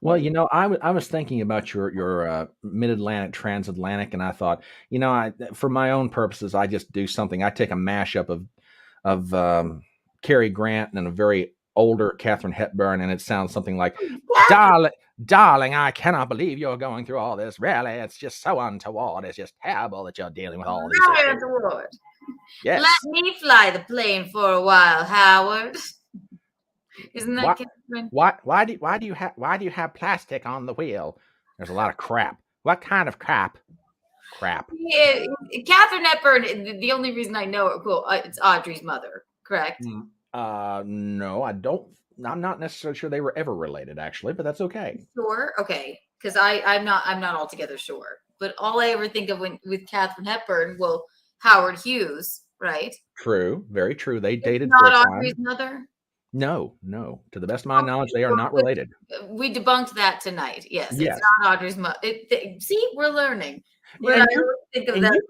Well, I was thinking about your mid-Atlantic, transatlantic, and I thought, for my own purposes, I just do something. I take a mashup of Cary Grant and a very older Katharine Hepburn, and it sounds something like, "Darling, darling, I cannot believe you're going through all this. Really, it's just so untoward. It's just terrible that you're dealing with all these issues." Let Yes. me fly the plane for a while, Howard. Isn't that What? Catherine? Why do you have plastic on the wheel? There's a lot of crap. What kind of crap? Crap. Yeah, Catherine Hepburn. The only reason I know it, cool, it's Audrey's mother, correct? No, I don't. I'm not necessarily sure they were ever related, actually, but that's okay. Sure, okay, because I'm not altogether sure. But all I ever think of with Catherine Hepburn, well, Howard Hughes, right? True, very true. They It's dated for a not time. Audrey's mother. No, no. To the best of my knowledge, they are not related. We debunked that tonight. Yes, it's Yes. not Audrey's mother. See, we're learning. Yeah, But I always think of and that.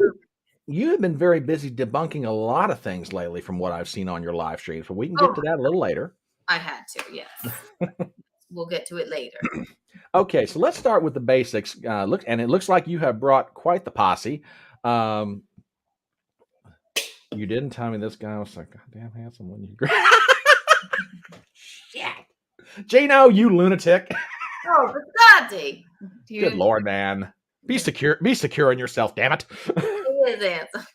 you have been very busy debunking a lot of things lately, from what I've seen on your live streams. But we can Oh, get to that a little later. I had to. Yes, we'll get to it later. Okay, so let's start with the basics. It looks like you have brought quite the posse. You didn't tell me this guy was so goddamn handsome when you. Shit, Gino, you lunatic! Oh, Biscotti. Good Lord, man. Be secure in yourself, damn it. He is handsome.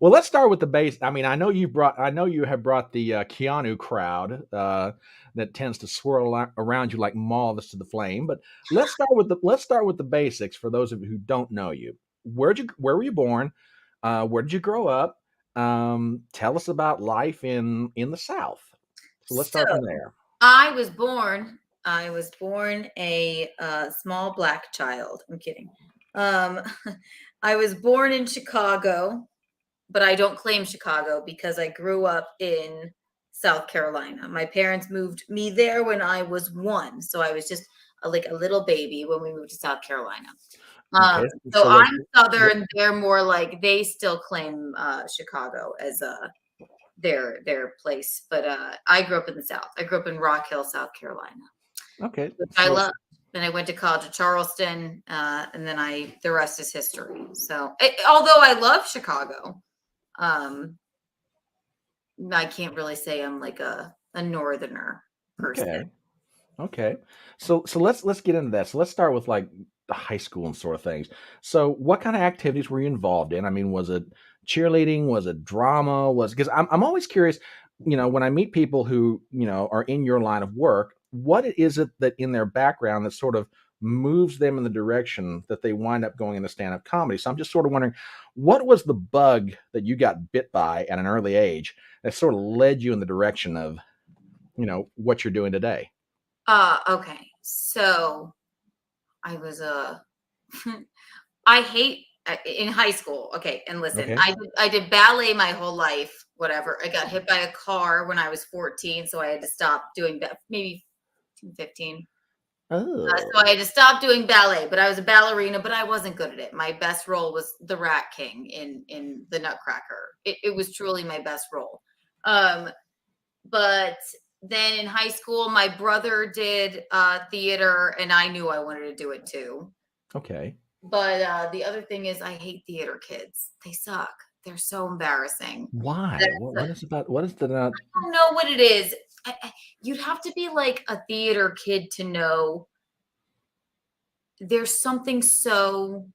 Well, let's start with the base. I mean, I know you have brought the Keanu crowd that tends to swirl around you like moths to the flame. But let's start with the basics for those of you who don't know you. Where were you born? Where did you grow up? Tell us about life in the South. So let's start from there. I was born a small black child. I'm kidding. I was born in Chicago, but I don't claim Chicago because I grew up in South Carolina. My parents moved me there when I was 1, so I was just like a little baby when we moved to South Carolina. Okay, So I'm Southern. They're more like, they still claim Chicago as their place, but I grew up in the South. I grew up in Rock Hill, South Carolina. Okay, which I love. Then I went to college at Charleston, and then the rest is history. So, although I love Chicago, I can't really say I'm like a northerner person. Okay. So let's get into that. So let's start with like the high school and sort of things. So what kind of activities were you involved in? I mean, was it cheerleading? Was it drama? Because I'm always curious, when I meet people who, are in your line of work, what is it that in their background that sort of moves them in the direction that they wind up going into stand-up comedy? So I'm just sort of wondering, what was the bug that you got bit by at an early age that sort of led you in the direction of, what you're doing today? Okay. So I was I hate in high school. Okay, and listen, Okay. I did ballet my whole life. Whatever. I got hit by a car when I was 14, so I had to stop doing that. Maybe 15. Oh. So I had to stop doing ballet, but I was a ballerina, but I wasn't good at it. My best role was the Rat King in the Nutcracker. It was truly my best role. But then in high school, my brother did theater, and I knew I wanted to do it too. Okay. But the other thing is, I hate theater kids. They suck. They're so embarrassing. Why? What is the? I don't know what it is. You'd have to be like a theater kid to know. There's something so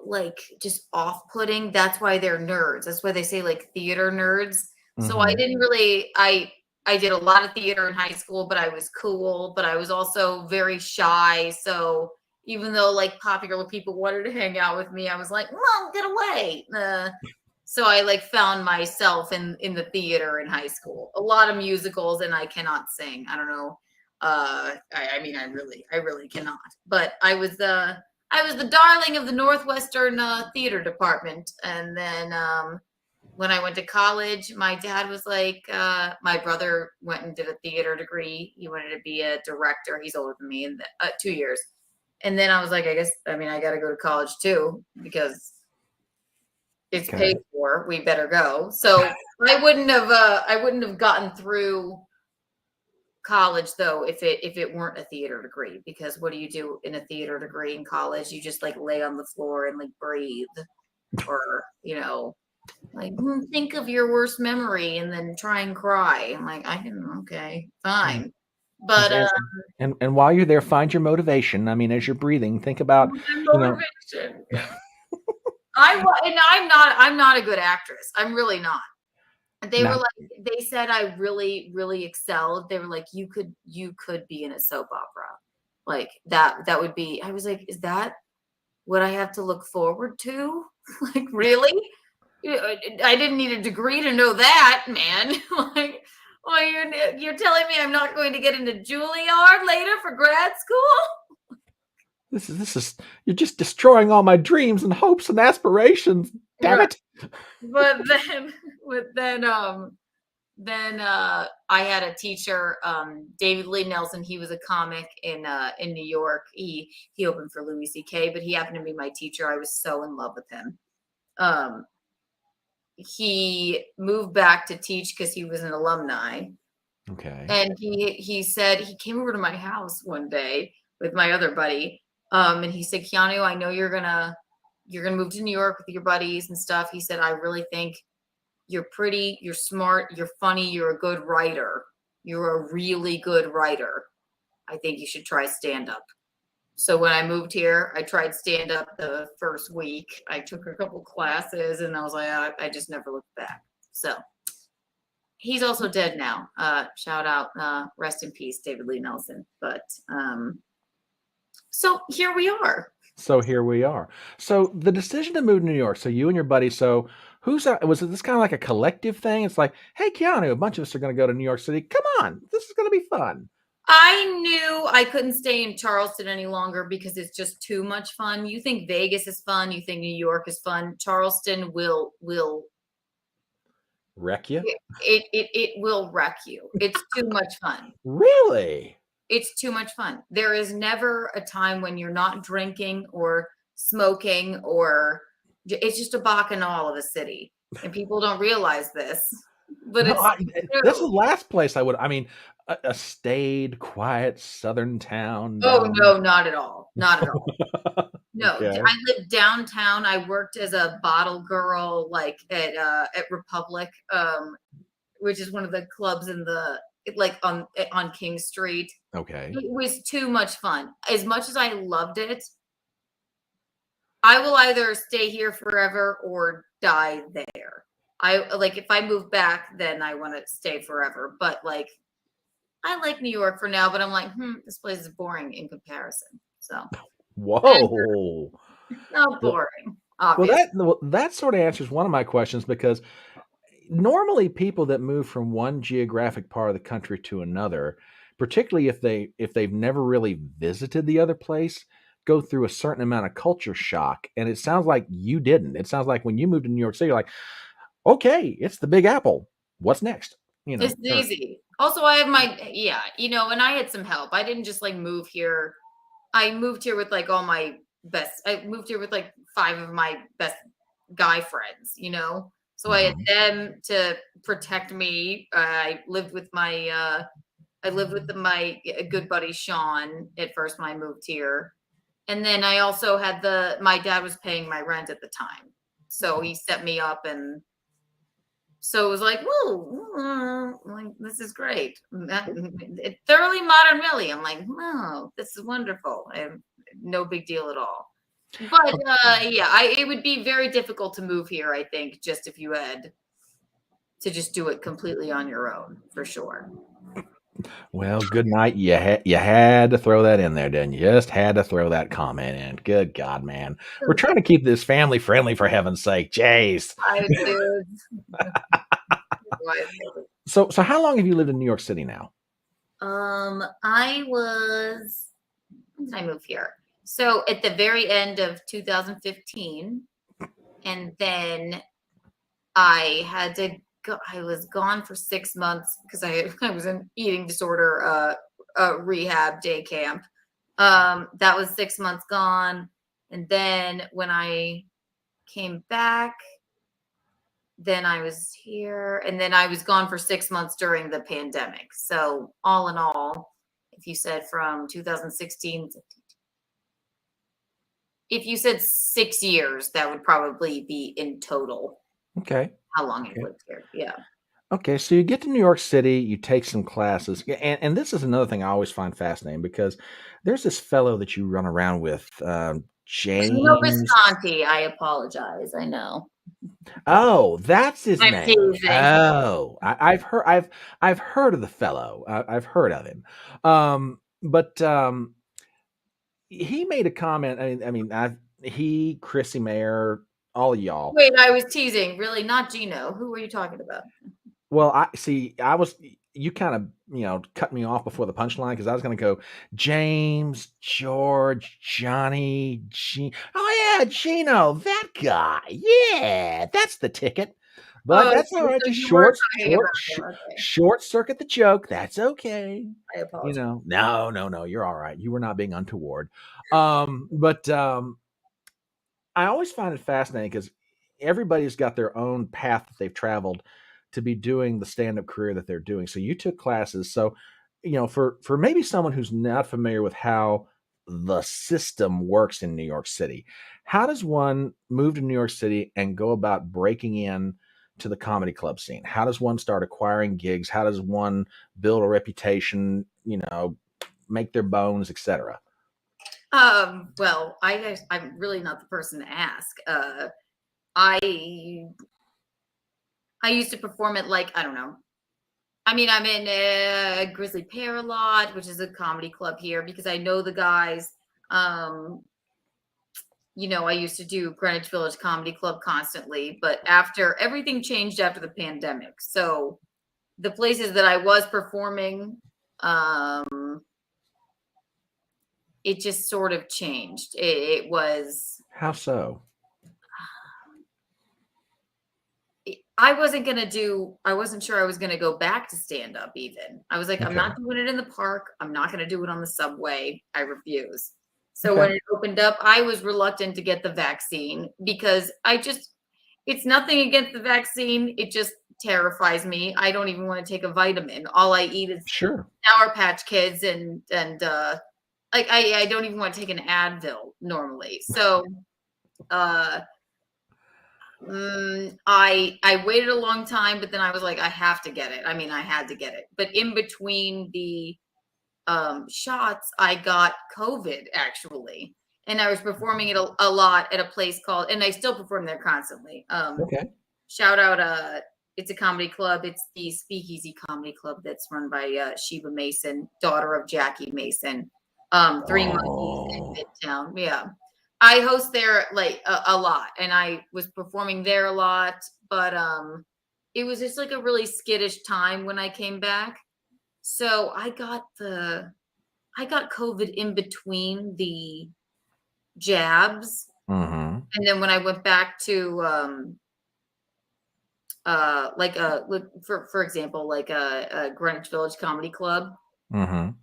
like just off-putting. That's why they're nerds. That's why they say like theater nerds. So I didn't really. I did a lot of theater in high school, but I was cool. But I was also very shy. So even though like popular people wanted to hang out with me, I was like, "Mom, get away!" So I like found myself in the theater in high school. A lot of musicals, and I cannot sing. I don't know. I mean, I really cannot. But I was the darling of the Northwestern theater department, and then when I went to college, my dad was like, my brother went and did a theater degree. He wanted to be a director. He's older than me in 2 years. And then I was like, I got to go to college too, because it's paid for. We better go. So I wouldn't have gotten through college though if it weren't a theater degree, because what do you do in a theater degree in college? You just like lay on the floor and like breathe, or like think of your worst memory and then try and cry. I'm like, I can, okay, Yeah. fine, but And while you're there, find your motivation. I mean, as you're breathing, think about, you know, motivation. Yeah. And I'm not a good actress. I'm really not. They were now, like, they said I really, really excelled. They were like, you could be in a soap opera. Like that would be, I was like, is that what I have to look forward to? Like, really? I didn't need a degree to know that, man. Like, well, you're telling me I'm not going to get into Juilliard later for grad school? this is you're just destroying all my dreams and hopes and aspirations. Damn Right. it. But then I had a teacher, David Lee Nelson. He was a comic in New York. He opened for Louis C.K., but he happened to be my teacher. I was so in love with him. He moved back to teach because he was an alumni. Okay. And he said, he came over to my house one day with my other buddy. And he said, Keanu, I know you're gonna move to New York with your buddies and stuff. He said, I really think you're pretty, you're smart, you're funny, you're a good writer. You're a really good writer. I think you should try stand up. So when I moved here, I tried stand up the first week. I took a couple classes and I was like, I just never looked back. So he's also dead now. Shout out, rest in peace, David Lee Nelson. But so here we are. So here we are. So the decision to move to New York. So you and your buddy. So was it this kind of like a collective thing? It's like, hey, Keanu, a bunch of us are going to go to New York City. Come on, this is going to be fun. I knew I couldn't stay in Charleston any longer because it's just too much fun. You think Vegas is fun, you think New York is fun. Charleston will Wreck you? it will wreck you. It's too much fun. Really? It's too much fun. There is never a time when you're not drinking or smoking, or it's just a bacchanal of a city. And people don't realize this, but No, it's this is true. the last place I would. I mean, a staid, quiet Southern town Oh down. no, not at all. Not at all. No, Okay. I lived downtown. I worked as a bottle girl, like at Republic, which is one of the clubs in like on King Street. Okay. It was too much fun. As much as I loved it, I will either stay here forever or die there. I like, if I move back, then I want to stay forever. But like, I like New York for now, but I'm like, this place is boring in comparison. So Whoa. not Well, boring, well, obviously. that sort of answers one of my questions, because normally people that move from one geographic part of the country to another, particularly if they've never really visited the other place, go through a certain amount of culture shock. And it sounds like you didn't. It sounds like when you moved to New York City, you're like, okay, it's the Big Apple. What's next? It's easy. Also, I have and I had some help. I didn't just like move here. I moved here with like I moved here with like 5 of my best guy friends. So I had Mhm. them to protect me. I lived with my good buddy Sean at first when I moved here. And then I also had my dad was paying my rent at the time. So he set me up, and so it was like, whoa, like, this is great. Thoroughly modern Millie. I'm like, wow, this is wonderful. And no big deal at all. But it would be very difficult to move here, I think, just if you had to just do it completely on your own, for sure. Well, good night. You had to throw that in there, didn't you? Just had to throw that comment in. Good God, man. We're trying to keep this family friendly, for heaven's sake. Jeez. I did. So how long have you lived in New York City now? I was, when did I move here? So at the very end of 2015, and then I was gone for 6 months because I was in eating disorder rehab day camp. That was 6 months gone, and then when I came back, then I was here, and then I was gone for 6 months during the pandemic. So all in all, if you said from 2016, if you said 6 years, that would probably be in total Okay. how long I've Okay. lived here. Yeah. Okay, so you get to New York City, you take some classes, and this is another thing I always find fascinating because there's this fellow that you run around with, Gino James. Visconti, I apologize. I know. Oh, that's his I'm name. teasing. Oh, I've heard of the fellow. I've heard of him. But he made a comment. He, Chrissy Mayer, all of y'all. Wait, I was teasing. Really, not Gino. Who were you talking about? Well, I see. I was you kind of cut me off before the punchline because I was going to go James, George, Johnny, Oh yeah, Gino, that guy. Yeah, that's the ticket. But Oh, that's all right. so Just you were talking about him. Okay. short circuit the joke. That's okay. I apologize. No, no, no. You're all right. You were not being untoward. But I always find it fascinating because everybody's got their own path that they've traveled to be doing the stand-up career that they're doing. So you took classes. So, for maybe someone who's not familiar with how the system works in New York City, how does one move to New York City and go about breaking in to the comedy club scene? How does one start acquiring gigs? How does one build a reputation, make their bones, etc.? Well, I'm really not the person to ask. I I used to perform at, like, I don't know. I mean, I'm in Grizzly Pear a lot, which is a comedy club here because I know the guys. Um, I used to do Greenwich Village Comedy Club constantly, but after everything changed after the pandemic. So the places that I was performing, um, it just sort of changed. It was How so? I wasn't sure I was gonna go back to stand up even. I was like, I'm Okay. not doing it in the park. I'm not gonna do it on the subway. I refuse. So Okay. when it opened up, I was reluctant to get the vaccine because it's nothing against the vaccine. It just terrifies me. I don't even want to take a vitamin. All I eat is Sure. Sour Patch Kids and like I don't even want to take an Advil normally. So uh I waited a long time, but then I was like, I have to get it. I mean, I had to get it. But in between the shots, I got COVID actually, and I was performing it a lot at a place called, and I still perform there constantly. Okay. Shout out, it's a comedy club. It's the Speakeasy Comedy Club that's run by Sheba Mason, daughter of Jackie Mason. Three Monkeys Oh, in Midtown. Yeah. I host there like a lot, and I was performing there a lot, but it was just like a really skittish time when I came back. So I got COVID in between the jabs, mhm, and then when I went back to like for example, like a Greenwich Village Comedy Club, mhm.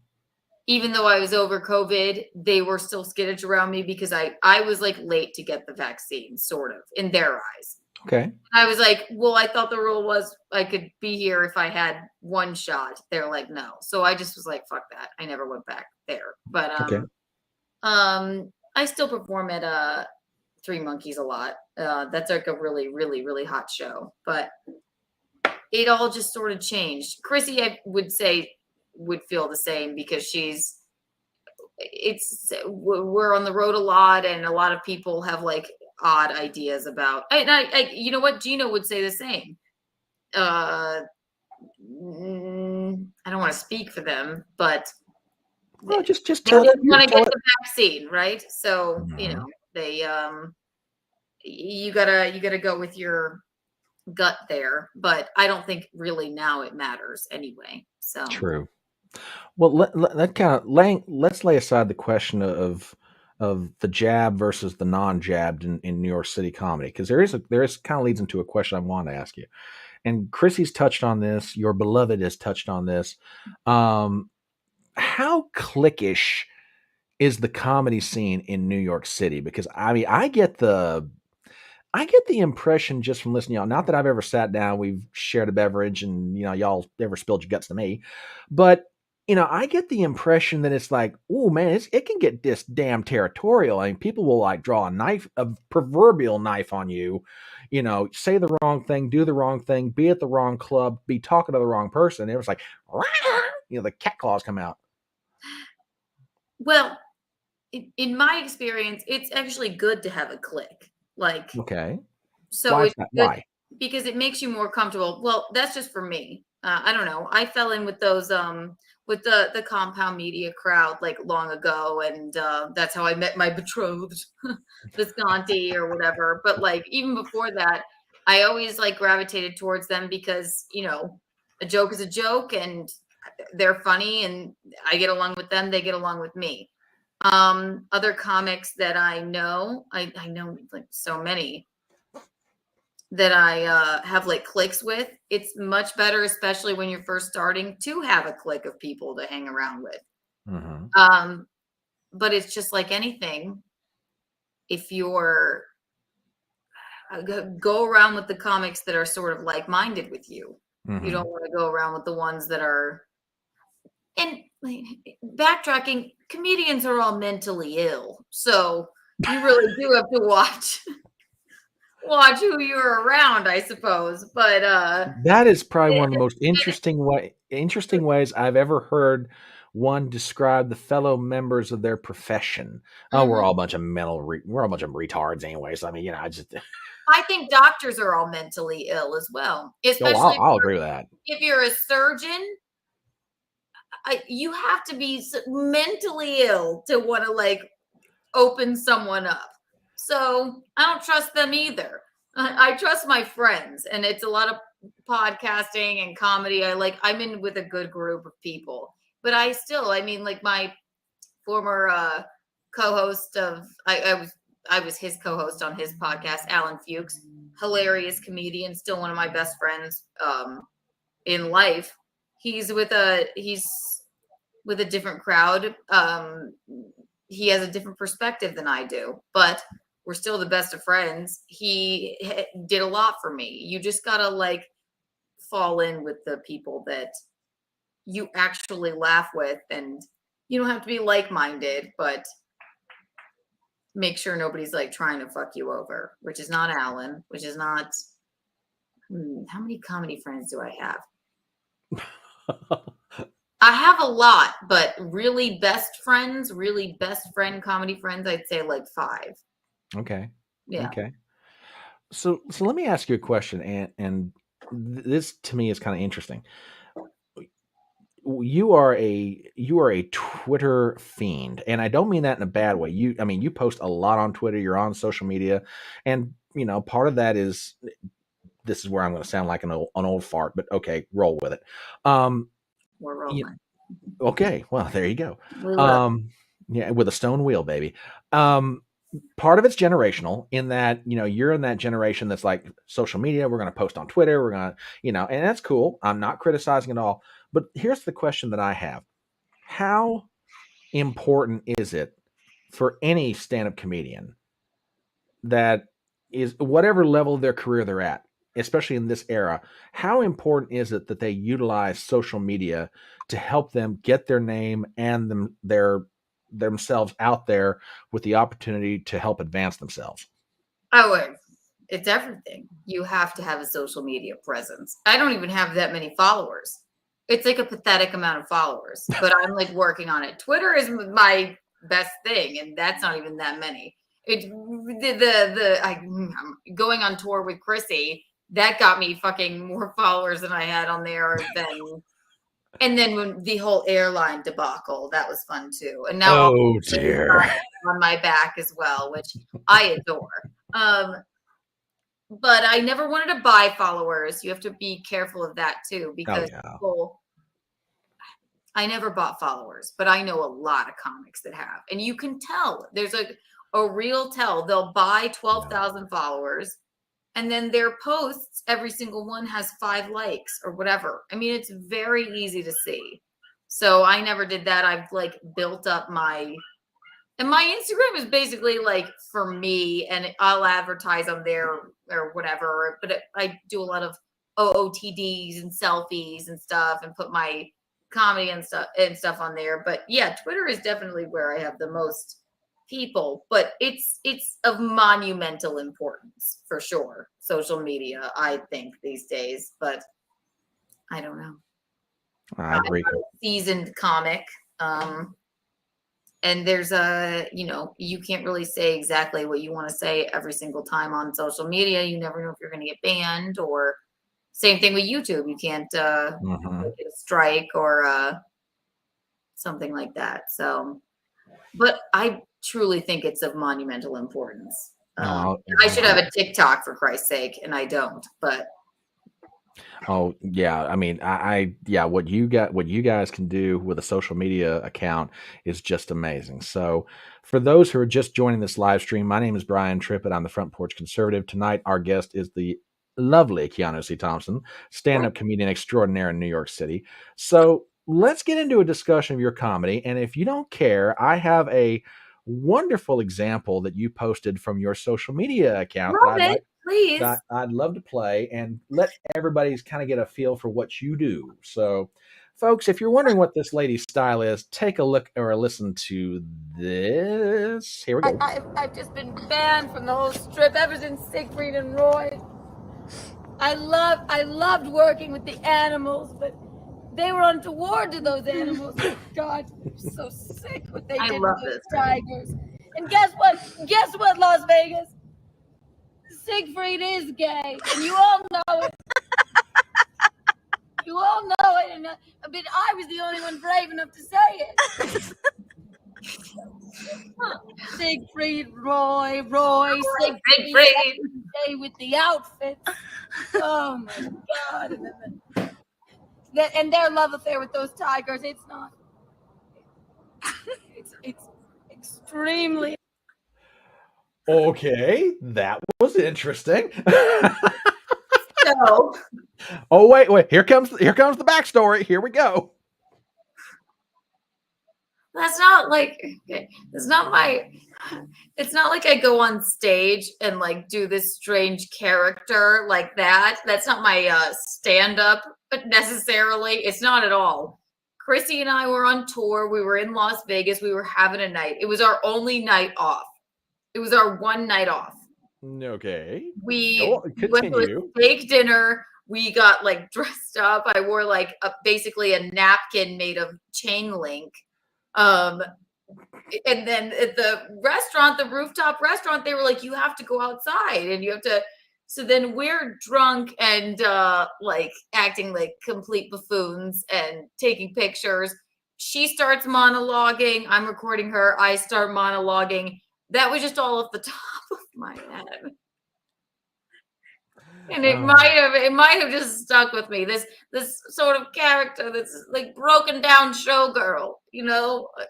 even though I was over COVID, they were still skittish around me because I was like late to get the vaccine, sort of, in their eyes. Okay, I was like, well, I thought the rule was I could be here if I had one shot. They're like, no. So I just was like, fuck that. I never went back there. But okay. I still perform at Three Monkeys a lot. That's like a really, really, really hot show. But it all just sort of changed. Chrissy, I would say, would feel the same because we're on the road a lot, and a lot of people have like odd ideas about. And you know what, Gino would say the same. I don't want to speak for them, but Well, just they tell it. didn't want to Tell get it. the vaccine, right? So Mhm. they you gotta go with your gut there. But I don't think really now it matters anyway. So True. Well, let kind of let's lay aside the question of the jab versus the non-jabbed in New York City comedy because there is kind of leads into a question I want to ask you. And Chrissy's touched on this. Your beloved has touched on this. Um, how cliquish is the comedy scene in New York City? Because I mean, I get I get the impression just from listening to y'all, not that I've ever sat down, we've shared a beverage and, y'all ever spilled your guts to me, but, I get the impression that it's like, oh man, it can get this damn territorial. I mean, people will like draw a proverbial knife on you, say the wrong thing, do the wrong thing, be at the wrong club, be talking to the wrong person. It was like, the cat claws come out. Well, in my experience, it's actually good to have a clique. Like, Okay. so Why is it's that? good Why? because it makes you more comfortable. Well, that's just for me. I don't know. I fell in with those with the compound media crowd like long ago, and that's how I met my betrothed, Visconti or whatever. But like even before that, I always like gravitated towards them because a joke is a joke, and they're funny, and I get along with them. They get along with me. Other comics that I know, I know like so many that I have like cliques with. It's much better, especially when you're first starting, to have a clique of people to hang around with. Mm-hmm. But it's just like anything. If you're go around with the comics that are sort of like-minded with you, you Mm-hmm. don't want to go around with the ones that are. And like, backtracking, comedians are all mentally ill, so you really do have to watch who you're around, I suppose. But That is probably one of the it, most interesting ways I've ever heard one describe the fellow members of their profession. Oh, we're all a bunch of we're all a bunch of retards anyway. So I mean, I just I think doctors are all mentally ill as well, oh, especially I'll agree with that. if you're a surgeon. You have to be mentally ill to want to like open someone up. So I don't trust them either. I trust my friends, and it's a lot of podcasting and comedy. I'm in with a good group of people, but I mean, like my former co-host of I was his co-host on his podcast, Alan Fuchs, hilarious comedian, still one of my best friends in life. He's with a different crowd. He has a different perspective than I do, but we're still the best of friends. He did a lot for me. You just gotta like fall in with the people that you actually laugh with, and you don't have to be like-minded, but make sure nobody's like trying to fuck you over, which is not Alan, which is not. How many comedy friends do I have? I have a lot, but really best friends, really best friend comedy friends, I'd say like 5. Okay. Yeah. Okay. So let me ask you a question, and this to me is kind of interesting. You are a Twitter fiend, and I don't mean that in a bad way. I mean, you post a lot on Twitter. You're on social media, and part of that is this is where I'm going to sound like an old fart, but okay, roll with it. We're You, rolling. okay, well there you go. We will. Yeah, with a stone wheel, baby. Part of it's generational in that you're in that generation that's like social media. We're going to post on Twitter. We're going to and that's cool. I'm not criticizing at all. But here's the question that I have: how important is it for any stand-up comedian that is whatever level of their career they're at, especially in this era, how important is it that they utilize social media to help them get their name and themselves out there with the opportunity to help advance themselves? Oh, it's everything. You have to have a social media presence. I don't even have that many followers. It's like a pathetic amount of followers, but I'm like working on it. Twitter is my best thing, and that's not even that many. I'm going on tour with Chrissy. That got me fucking more followers than I had on there than. And then when the whole airline debacle, that was fun too. And now all Oh the dear. on my back as well, which I adore. Um, but I never wanted to buy followers. You have to be careful of that too, Oh because yeah. I never bought followers, but I know a lot of comics that have, and you can tell there's a real tell. They'll buy 12,000 followers, and then their posts, every single one has 5 likes or whatever. I mean, it's very easy to see. So I never did that. I've like built up my And my Instagram is basically like for me, and I'll advertise on there or whatever. But I do a lot of OOTDs and selfies and stuff, and put my comedy and stuff on there. But yeah, Twitter is definitely where I have the most people. But it's of monumental importance for sure. Social media, I think these days. But I don't know. I I'm agree. a seasoned comic. And there's you can't really say exactly what you want to say every single time on social media. You never know if you're going to get banned, or same thing with YouTube. You can't Mm-hmm. get a strike or something like that. So, but I truly think it's of monumental importance. No, I should have a TikTok, for Christ's sake, and I don't. But oh yeah, I mean, yeah, what you guys can do with a social media account is just amazing. So, for those who are just joining this live stream, my name is Brian Trippett. I'm the Front Porch Conservative. Tonight, our guest is the lovely Keanu C. Thompson, stand-up comedian extraordinaire in New York City. So, let's get into a discussion of your comedy. And if you don't care, I have a wonderful example that you posted from your social media account that love it, please. that I'd love to play and let everybody kind of get a feel for what you do. So, folks, if you're wondering what this lady's style is, take a look or listen to this. Here we go. I've just been banned from the whole strip ever since Siegfried and Roy. I loved working with the animals, but they were untoward to those animals. God, I'm so sick what they did to those tigers. And guess what, Las Vegas? Siegfried is gay, and you all know it. You all know it, and I was the only one brave enough to say it. Siegfried, Roy, Siegfried, stay with the outfits. Oh my God! And their love affair with those tigers, it's not. It's extremely. Okay, that was interesting. So, oh wait, here comes the backstory. Here we go. That's not like it's not like I go on stage and like do this strange character like that. That's not my stand-up necessarily. It's not at all. Chrissy and I were on tour. We were in Las Vegas. We were having a night. It was our only night off. It was our one night off. Okay. We went to a steak dinner. We got like dressed up. I wore like basically a napkin made of chain link. And then at the restaurant, the rooftop restaurant, they were like, you have to go outside and you have to. So then we're drunk and like acting like complete buffoons and taking pictures. She starts monologuing. I'm recording her. I start monologuing. That was just all off the top of my head. And it might have just stuck with me. This sort of character that's like broken down showgirl,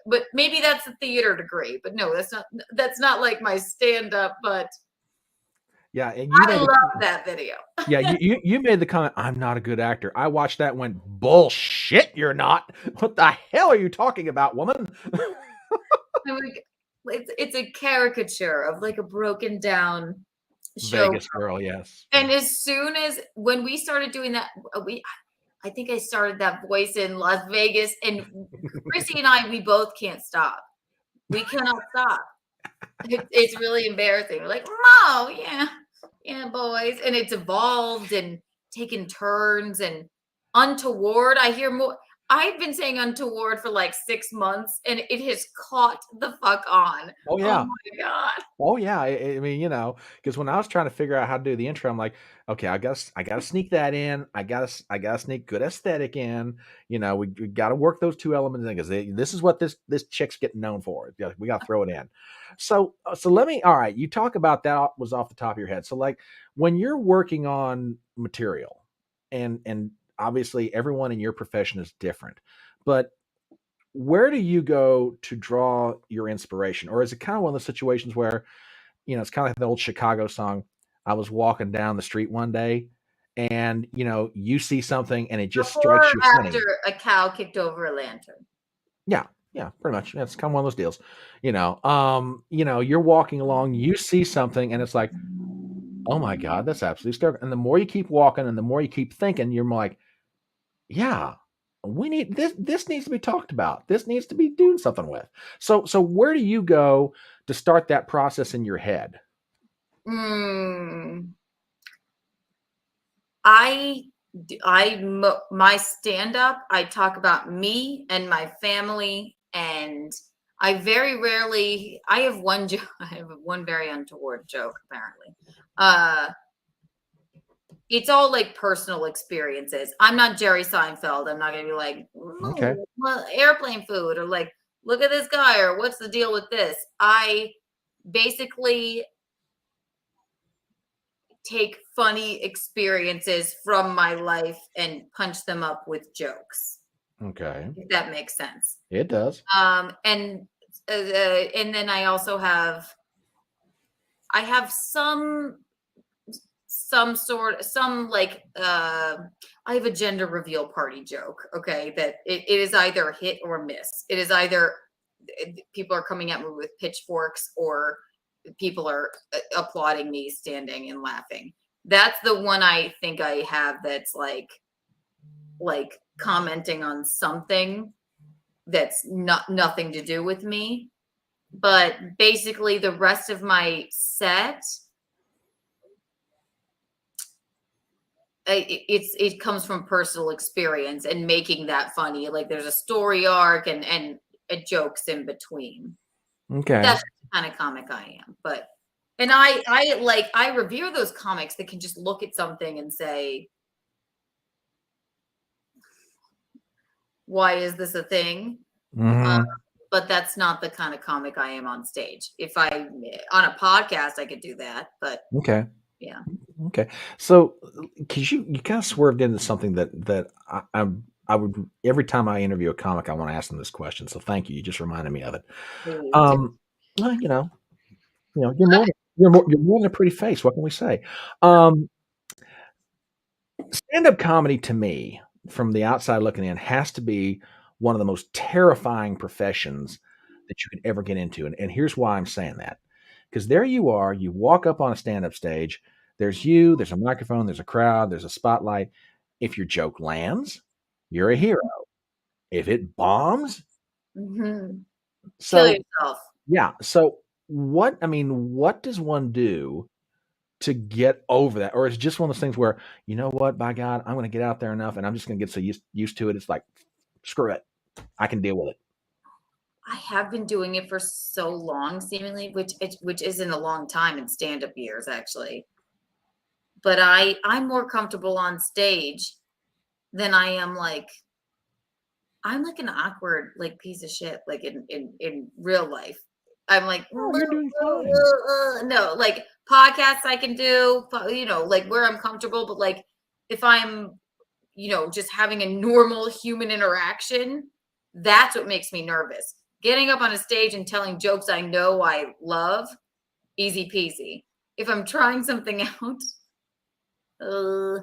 but maybe that's a theater degree, but no, that's not like my stand-up, but yeah, and I love that video. Yeah, you made the comment, I'm not a good actor. I watched that and went, bullshit, you're not. What the hell are you talking about, woman? It's a caricature of like a broken down Vegas girl, yes. And as soon as when we started doing that, I think I started that voice in Las Vegas, and Chrissy and I, we both can't stop. We cannot stop. It's really embarrassing. We're like, oh yeah, boys, and it's evolved and taken turns and untoward. I hear more. I've been saying untoward for like 6 months, and it has caught the fuck on. Oh yeah. Oh my God. Oh yeah. I mean, because when I was trying to figure out how to do the intro, I'm like, okay, I gotta sneak that in. I gotta sneak good aesthetic in. We gotta work those two elements in because this is what this chick's getting known for. We gotta throw it in. So let me. All right, you talk about that was off the top of your head. So like when you're working on material, and obviously everyone in your profession is different, but where do you go to draw your inspiration? Or is it kind of one of those situations where, it's kind of like the old Chicago song, I was walking down the street one day and, you see something and it just strikes you funny. After a cow kicked over a lantern. Yeah. Yeah, pretty much. Yeah, it's kind of one of those deals. You're walking along, you see something, and it's like, oh my God, that's absolutely hysterical. And the more you keep walking and the more you keep thinking, you're more like, yeah, we need this. This needs to be talked about. This needs to be doing something with. So where do you go to start that process in your head? Mm, I my stand up, I talk about me and my family, and I very rarely, I have one joke, I have one very untoward joke apparently. Uh it's all like personal experiences. I'm not Jerry Seinfeld. I'm not gonna be like, Okay. "Ooh, well, airplane food," or like, look at this guy, or what's the deal with this. I basically take funny experiences from my life and punch them up with jokes, Okay. if that makes sense. It does. Um, and and then I have some sort some like I have a gender reveal party joke. Okay, that it is either hit or miss. It is either people are coming at me with pitchforks, or people are applauding me standing and laughing. That's the one I think I have that's like commenting on something that's not nothing to do with me. But basically the rest of my set, it comes from personal experience and making that funny. Like there's a story arc and jokes in between. Okay. That's the kind of comic I am. But and I revere those comics that can just look at something and say, why is this a thing? Uh, Hmm. but that's not the kind of comic I am on stage. If I on a podcast, I could do that. But Okay. yeah. Okay. So, because you kind of swerved into something that I would every time I interview a comic, I want to ask them this question. So thank you. You just reminded me of it. Please do. Um, well, you're more than a pretty face. What can we say? Um, Stand-up comedy to me, from the outside looking in, has to be one of the most terrifying professions that you could ever get into. And here's why I'm saying that. Because there you are, you walk up on a stand-up stage, there's you, there's a microphone, there's a crowd, there's a spotlight. If your joke lands, you're a hero. If it bombs, Mhm. Kill so yourself. yeah. So what does one do to get over that? Or it's just one of those things where, you know what, by God, I'm going to get out there enough and I'm just going to get so used to it. It's like, screw it. I can deal with it. I have been doing it for so long, seemingly, which isn't a long time in stand-up years, actually. But I'm more comfortable on stage than I am like I'm like an awkward like piece of shit like in real life. I'm like Oh, you're doing fine. no, like podcasts I can do, like where I'm comfortable, but like if I'm just having a normal human interaction, that's what makes me nervous. Getting up on a stage and telling jokes I know I love, easy peasy. If I'm trying something out, uh,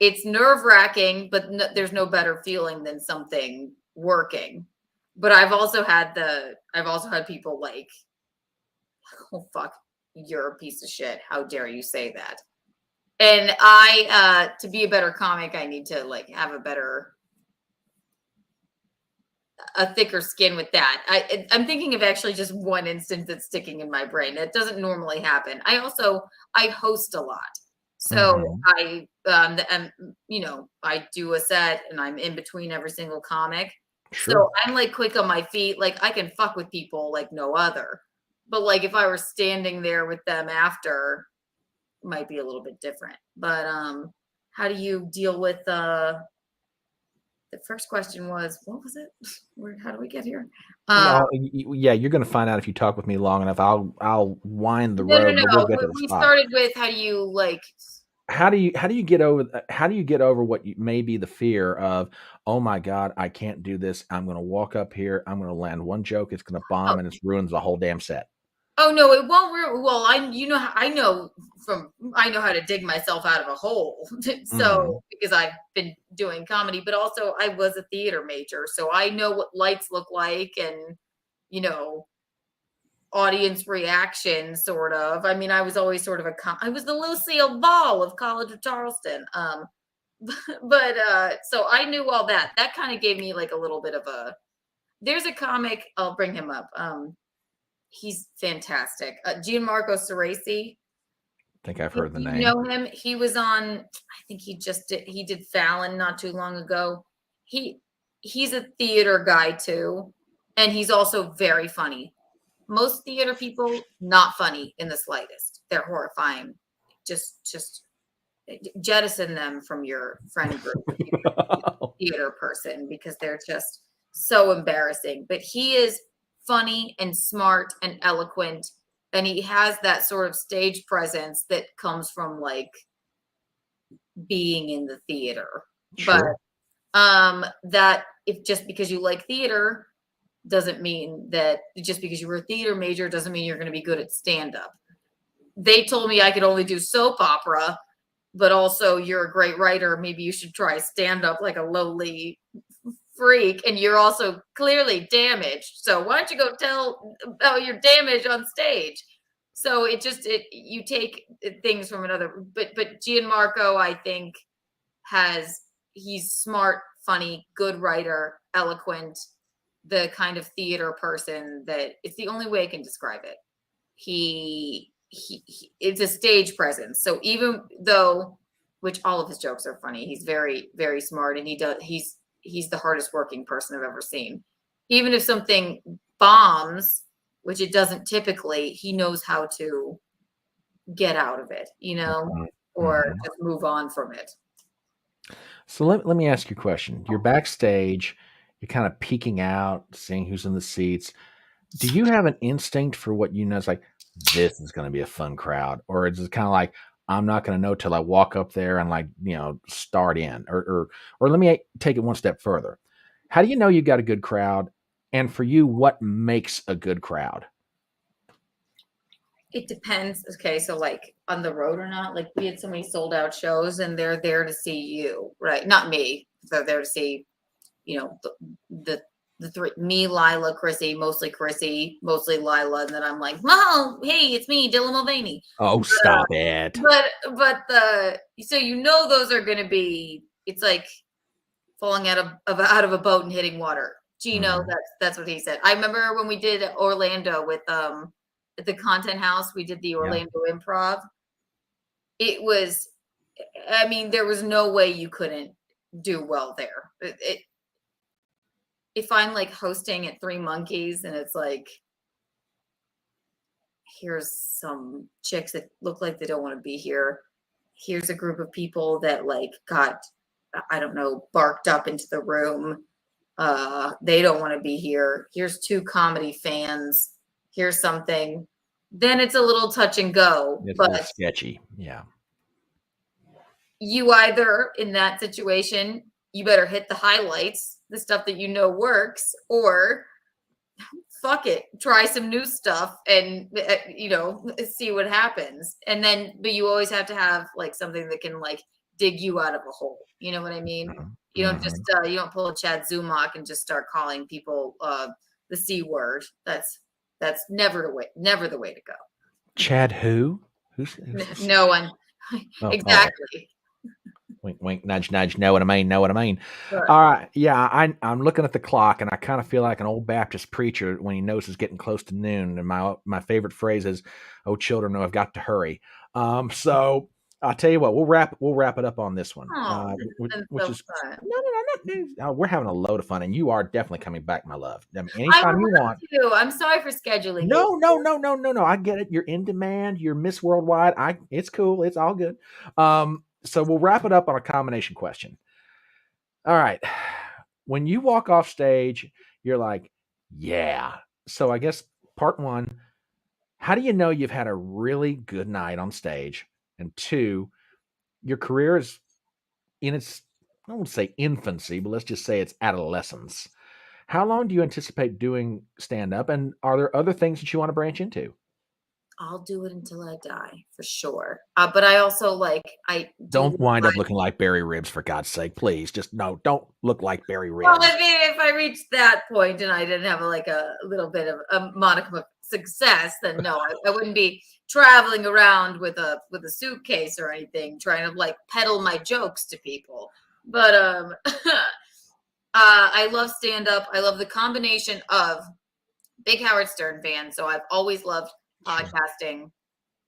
it's nerve wracking, but there's no better feeling than something working. But I've also had people like, oh fuck, you're a piece of shit. How dare you say that? And to be a better comic, I need to like have a thicker skin with that. I'm thinking of actually just one instance that's sticking in my brain. That doesn't normally happen. I host a lot. So Hmm. I do a set and I'm in between every single comic. Sure. So I'm like quick on my feet. Like I can fuck with people like no other. But like if I were standing there with them after, it might be a little bit different. But how do you deal with the first question was, what was it? How do we get here? Uh, No, yeah, you're going to find out if you talk with me long enough. I'll wind the no, no, road, but we'll no. get to the We spot. started with how do you like, How do you get over what may be the fear of, oh my God, I can't do this. I'm going to walk up here. I'm going to land one joke. It's going to oh, bomb and it ruins the whole damn set. Oh no, it won't. Well, I know how to dig myself out of a hole. So because I've been doing comedy, but also I was a theater major, so I know what lights look like, and you know, audience reaction, sort of. I mean, I was always sort of I was the Lucille Ball of College of Charleston. But so I knew all that. That kind of gave me like a little bit of a. There's a comic. I'll bring him up. He's fantastic. Gianmarco Ceresi. I think I've heard the name. You know him? He was on. I think he did Fallon not too long ago. He's a theater guy too, and he's also very funny. Most theater people not funny in the slightest. They're horrifying. Just jettison them from your friend group if you're a theater person, because they're just so embarrassing. But he is funny and smart and eloquent, and he has that sort of stage presence that comes from like being in the theater. Sure. But that if just because you like theater doesn't mean that just because you were a theater major doesn't mean you're going to be good at stand-up. They told me I could only do soap opera, but also you're a great writer. Maybe you should try stand-up like a lowly freak, and you're also clearly damaged. So why don't you go tell about your damage on stage? So you take things from another. But Gianmarco, I think, he's smart, funny, good writer, eloquent, the kind of theater person that it's the only way I can describe it. He it's a stage presence. So even though, which all of his jokes are funny, he's very, very smart, and he's the hardest working person I've ever seen. Even if something bombs, which it doesn't typically, he knows how to get out of it, or just move on from it. So let me ask you a question. You're backstage, you're kind of peeking out, seeing who's in the seats. Do you have an instinct for what you know? It's like, this is going to be a fun crowd, or is it kind of like, I'm not going to know till I walk up there and like, start in, or let me take it one step further. How do you know you got a good crowd? And for you, what makes a good crowd? It depends. Okay, so like on the road or not, like we had so many sold out shows, and they're there to see you, right? Not me. They're there to see, the three, me, Lila, Chrissy, mostly Lila, and then I'm like, oh, hey, it's me, Dylan Mulvaney. Oh, stop it. But so those are gonna be, it's like falling out of a boat and hitting water. Gino, that's what he said. I remember when we did Orlando with at the Content House, we did the Orlando Improv. It was, I mean, there was no way you couldn't do well there. If I'm like hosting at Three Monkeys and it's like, here's some chicks that look like they don't want to be here. Here's a group of people that like got, I don't know, barked up into the room. They don't want to be here. Here's two comedy fans. Here's something. Then it's a little touch and go. It's but a little sketchy. Yeah. You either, in that situation, you better hit the highlights, the stuff that works, or fuck it, try some new stuff and see what happens. And then, but you always have to have like something that can like dig you out of a hole. You know what I mean? You don't just you don't pull a Chad Zumach and just start calling people the C word. That's never the way to go. Chad who? Who's no one. Oh, exactly. Oh. Wink, wink, nudge, nudge. Know what I mean? Know what I mean? Sure. All right. Yeah, I'm looking at the clock, and I kind of feel like an old Baptist preacher when he knows it's getting close to noon. And my favorite phrase is, "Oh, children, no, I've got to hurry." So I'll tell you what, we'll wrap it up on this one. Which is fun. No, we're having a load of fun, and you are definitely coming back, my love. I mean, anytime you want. I'm sorry for scheduling. No. I get it. You're in demand. You're Miss Worldwide. It's cool. It's all good. So we'll wrap it up on a combination question. All right. When you walk off stage, you're like, yeah. So I guess part one, how do you know you've had a really good night on stage? And two, your career is in its, I won't say infancy, but let's just say it's adolescence. How long do you anticipate doing stand-up? And are there other things that you want to branch into? I'll do it until I die for sure. But I also like I do. Don't wind up looking like Barry Ribs, for God's sake, please. Just no, don't look like Barry Well, Ribs. I mean, if I reached that point and I didn't have like a little bit of a modicum of success, then no, I wouldn't be traveling around with a suitcase or anything, trying to like peddle my jokes to people. But I love stand up. I love the combination of big Howard Stern fan, so I've always loved podcasting.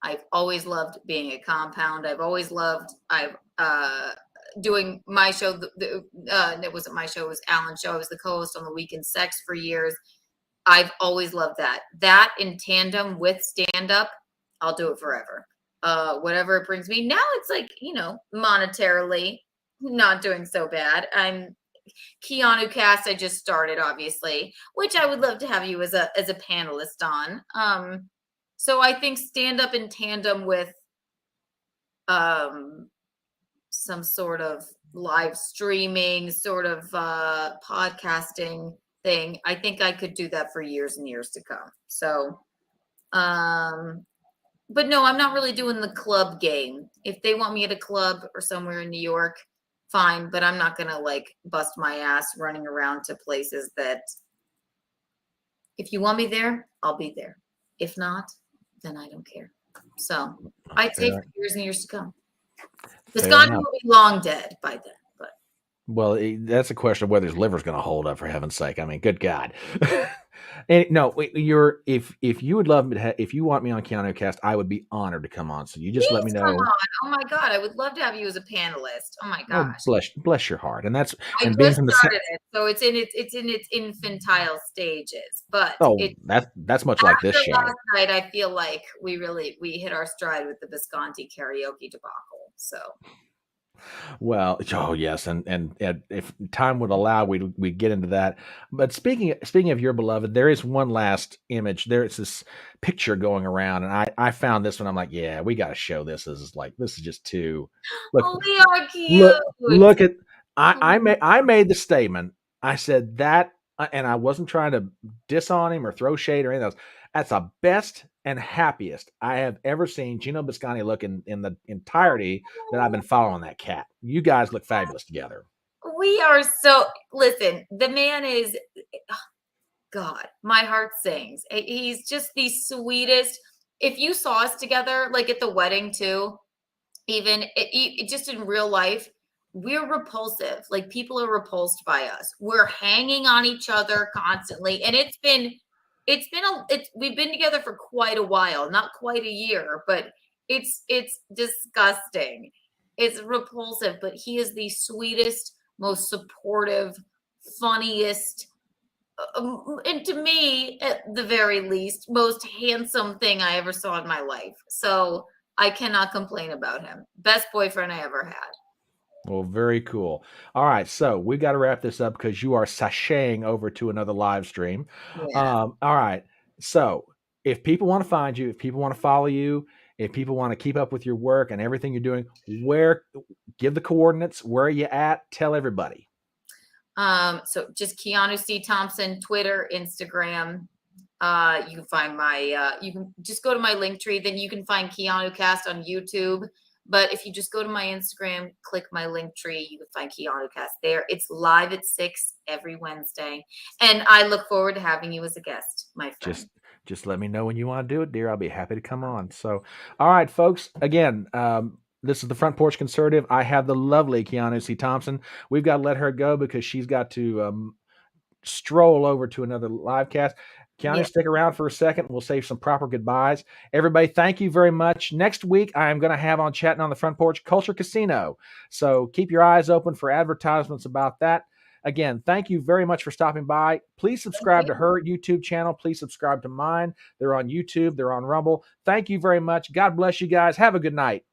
I've always loved being a compound. I've always loved doing my show. It wasn't my show; it was Alan's show. I was the co-host on The Weekend Sex for years. I've always loved that. That in tandem with stand up, I'll do it forever. Whatever it brings me. Now it's like, monetarily not doing so bad. I'm Keanu Cast, I just started, obviously, which I would love to have you as a panelist on. So I think stand up in tandem with some sort of live streaming, sort of podcasting thing. I think I could do that for years and years to come. So, but no, I'm not really doing the club game. If they want me at a club or somewhere in New York, fine, but I'm not gonna like bust my ass running around to places that if you want me there, I'll be there. If not, then I don't care. So I'd say for years and years to come. Visconti will be long dead by then. But well, that's a question of whether his liver's going to hold up, for heaven's sake. I mean, good God. And no, if you would love me to if you want me on Keanu Cast, I would be honored to come on. So you just let me know. Come on. Oh my God, I would love to have you as a panelist. Oh my gosh. Oh, bless your heart. And that's I being just started it, so it's in its infantile stages. But that's much like this show. Last night, I feel like we hit our stride with the Visconti karaoke debacle. So. Well, oh yes, and if time would allow, we'd get into that. But speaking of your beloved, there is one last image. There is this picture going around, and I found this one. I'm like, yeah, we got to show this. This is just too. Look, we are cute. Look at I made the statement. I said that, and I wasn't trying to diss on him or throw shade or anything else. That's the best and happiest I have ever seen Gino Biscotti look in the entirety that I've been following that cat. You guys look fabulous together. We are so, listen, the man is, God, my heart sings. He's just the sweetest. If you saw us together, like at the wedding too, even just in real life, we're repulsive. Like people are repulsed by us. We're hanging on each other constantly. And we've been together for quite a while, not quite a year, but it's disgusting. It's repulsive, but he is the sweetest, most supportive, funniest, and to me, at the very least, most handsome thing I ever saw in my life. So I cannot complain about him. Best boyfriend I ever had. Well, very cool. All right, so we got to wrap this up because you are sashaying over to another live stream. Yeah. All right, so if people want to find you, if people want to follow you, if people want to keep up with your work and everything you're doing, give the coordinates. Where are you at? Tell everybody. So just Keanu C Thompson, Twitter, Instagram. You can find you can just go to my link tree. Then you can find Keanu Cast on YouTube. But if you just go to my Instagram, click my link tree, you can find Keanu Cast there. It's live at 6 every Wednesday. And I look forward to having you as a guest, my friend. Just let me know when you want to do it, dear. I'll be happy to come on. So, all right, folks, again, this is the Front Porch Conservative. I have the lovely Keanu C. Thompson. We've got to let her go because she's got to stroll over to another live cast. Keanu, stick around for a second. We'll save some proper goodbyes. Everybody, thank you very much. Next week, I am going to have on Chattin on the Front Porch Culture Casino. So keep your eyes open for advertisements about that. Again, thank you very much for stopping by. Please subscribe to her YouTube channel. Please subscribe to mine. They're on YouTube. They're on Rumble. Thank you very much. God bless you guys. Have a good night.